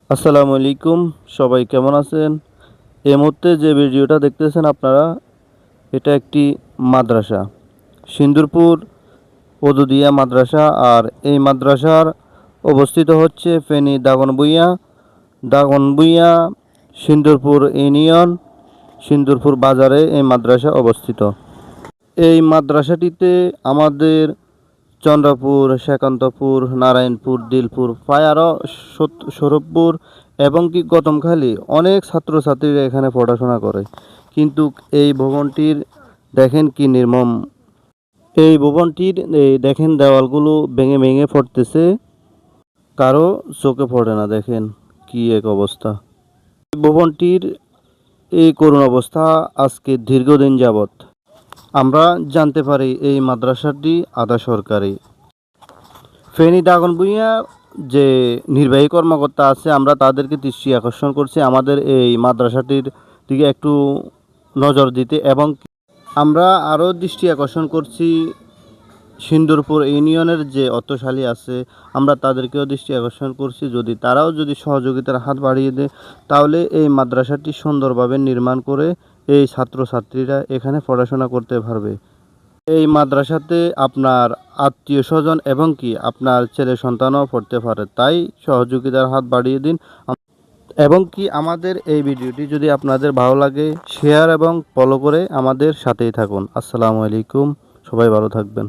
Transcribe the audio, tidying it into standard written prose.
আসসালামু আলাইকুম। সবাই কেমন আছেন? এই মুহূর্তে যে ভিডিওটা দেখতেছেন আপনারা, এটা একটি মাদ্রাসা, সিন্দুরপুর ওদুদিয়া মাদ্রাসা। আর এই মাদ্রাসার অবস্থিত হচ্ছে ফেনী দাগনভূঞা সিন্দুরপুর ইউনিয়ন, সিন্দুরপুর বাজারে এই মাদ্রাসা অবস্থিত। এই মাদ্রাসাটিতে আমাদের চন্দ্রপুর, শেকান্তপুর, নারায়ণপুর, দিলপুর, পায়ারো, সৌরভপুর এবং কি গতমখালি অনেক ছাত্রছাত্রীরা এখানে পড়াশোনা করে। কিন্তু এই ভবনটির দেখেন কি নির্মম। এই ভবনটির দেখেন দেওয়ালগুলো ভেঙে ভেঙে পড়তেছে, কারো চোখে পড়ে না। দেখেন কি এক অবস্থা। এই ভবনটির এই করুণ অবস্থা আজকে দীর্ঘদিন যাবৎ। আমরা জানতে পারি এই মাদ্রাসাটি আধা সরকারি। ফেনী দাগনভূঞা যে নির্বাহী কর্মকর্তা আছে, আমরা তাদেরকে দৃষ্টি আকর্ষণ করছি আমাদের এই মাদ্রাসাটির দিকে একটু নজর দিতে, এবং আমরা আরও দৃষ্টি আকর্ষণ করছি সিন্দুরপুর ইউনিয়নের যে অর্থশালী আছে, আমরা তাদেরকেও দৃষ্টি আকর্ষণ করছি, যদি তারাও সহযোগিতার হাত বাড়িয়ে দেয় তাহলে এই মাদ্রাসাটি সুন্দরভাবে নির্মাণ করে এই ছাত্রছাত্রীরা এখানে পড়াশোনা করতে পারবে। এই মাদ্রাসাতে আপনার আত্মীয় স্বজন এবং কি আপনার ছেলে সন্তানও পড়তে পারে, তাই সহযোগিতার হাত বাড়িয়ে দিন। এবং কি আমাদের এই ভিডিওটি যদি আপনাদের ভালো লাগে, শেয়ার এবং ফলো করে আমাদের সাথেই থাকুন। আসসালামু আলাইকুম, সবাই ভালো থাকবেন।